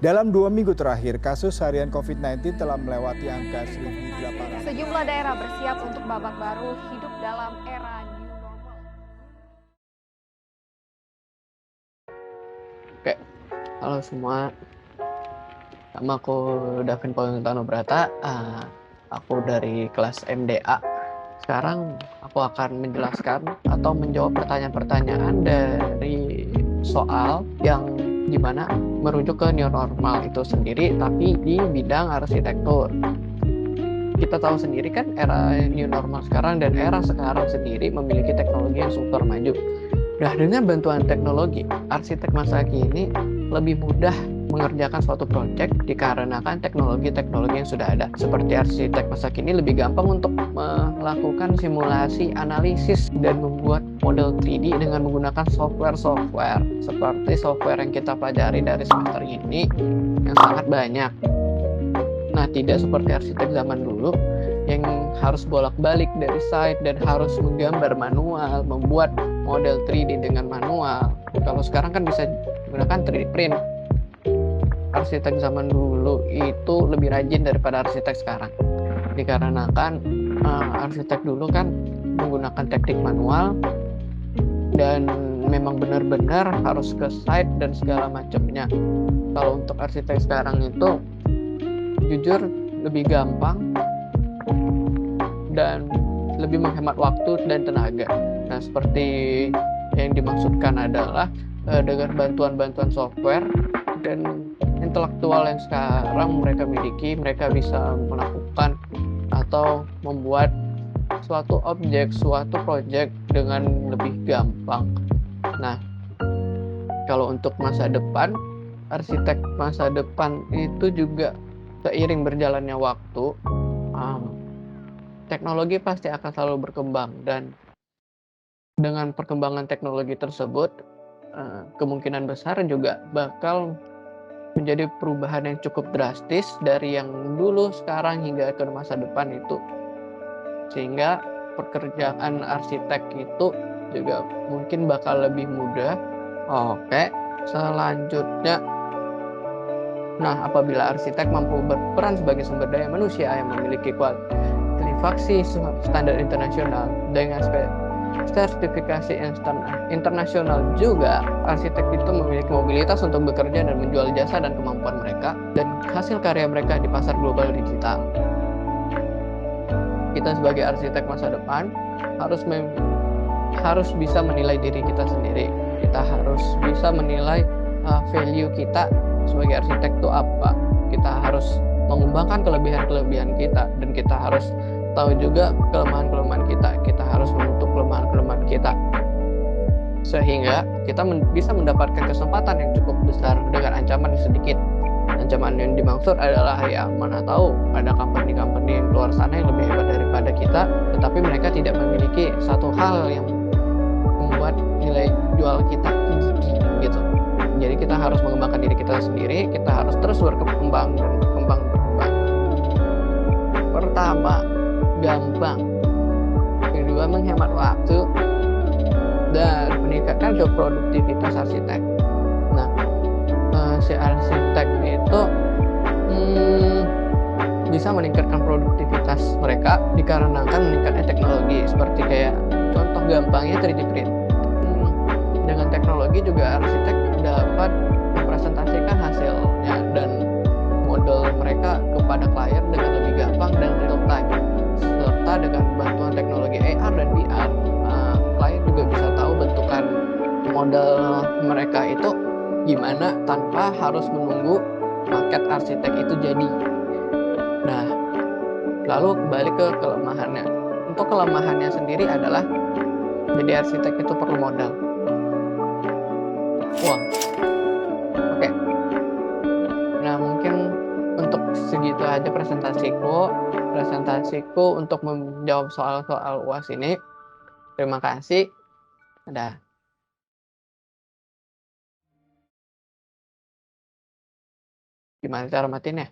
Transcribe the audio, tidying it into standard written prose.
Dalam 2 minggu terakhir, kasus harian COVID-19 telah melewati angka 1.800. Sejumlah daerah bersiap untuk babak baru hidup dalam era new normal. Oke, halo semua. Nama aku Davin Paulintano Brata. Aku dari kelas MDA. Sekarang aku akan menjelaskan atau menjawab pertanyaan-pertanyaan dari soal yang dimana merujuk ke new normal itu sendiri, tapi di bidang arsitektur. Kita tahu sendiri kan era new normal sekarang dan era sekarang sendiri memiliki teknologi yang super maju. Nah, dengan bantuan teknologi, arsitek masa kini lebih mudah mengerjakan suatu proyek dikarenakan teknologi-teknologi yang sudah ada. Seperti arsitek masa kini lebih gampang untuk melakukan simulasi, analisis, dan membuat model 3D dengan menggunakan software-software seperti software yang kita pelajari dari semester ini yang sangat banyak. Nah, tidak seperti arsitek zaman dulu yang harus bolak-balik dari site dan harus menggambar manual, membuat model 3D dengan manual. Kalau sekarang kan bisa menggunakan 3D print. Arsitek zaman dulu itu lebih rajin daripada arsitek sekarang. Dikarenakan arsitek dulu kan menggunakan teknik manual dan memang benar-benar harus ke site dan segala macamnya. Kalau untuk arsitek sekarang itu jujur lebih gampang dan lebih menghemat waktu dan tenaga. Nah, seperti yang dimaksudkan adalah dengan bantuan-bantuan software dan intelektual yang sekarang mereka miliki, mereka bisa melakukan atau membuat suatu objek, suatu project dengan lebih gampang. Nah, kalau untuk masa depan, arsitek masa depan itu juga seiring berjalannya waktu, teknologi pasti akan selalu berkembang, dan dengan perkembangan teknologi tersebut kemungkinan besar juga bakal menjadi perubahan yang cukup drastis dari yang dulu, sekarang, hingga ke masa depan itu, sehingga pekerjaan arsitek itu juga mungkin bakal lebih mudah. Oke, selanjutnya, nah, apabila arsitek mampu berperan sebagai sumber daya manusia yang memiliki kualifikasi standar internasional dengan sertifikasi internasional juga, arsitek itu memiliki mobilitas untuk bekerja dan menjual jasa dan kemampuan mereka dan hasil karya mereka di pasar global digital. Kita sebagai arsitek masa depan harus bisa menilai diri kita sendiri. Kita harus bisa menilai value kita sebagai arsitek itu apa. Kita harus mengembangkan kelebihan-kelebihan kita, dan kita harus tahu juga kelemahan-kelemahan kita. Kita harus menutup kelemahan-kelemahan kita sehingga kita bisa mendapatkan kesempatan yang cukup besar dengan ancaman yang sedikit. Ancaman yang dimaksud adalah, ya, mana tahu ada company-company yang keluar sana yang lebih hebat daripada kita, tetapi mereka tidak memiliki satu hal yang membuat nilai jual kita tinggi gitu. Jadi kita harus mengembangkan diri kita sendiri, kita harus terus berkembang dan berkembang. Pertama, gampang. Kedua, menghemat waktu dan meningkatkan produktivitas arsitek. Nah, si arsitek itu bisa meningkatkan produktivitas mereka dikarenakan meningkatnya teknologi, seperti kayak contoh gampangnya 3D print. Dengan teknologi juga arsitek dapat mempresentasikan hasilnya dan model mereka kepada klien dengan lebih gampang dan real time. Serta dengan bantuan teknologi AR dan VR, klien juga bisa tahu bentukan model mereka itu gimana tanpa harus menunggu maket arsitek itu jadi. Nah, lalu kembali ke kelemahannya. Untuk kelemahannya sendiri adalah, jadi arsitek itu perlu modal, uang. Oke. Nah, mungkin untuk segitu aja presentasiku untuk menjawab soal-soal UAS ini. Terima kasih. Dadah. Gimana cara matiin ya?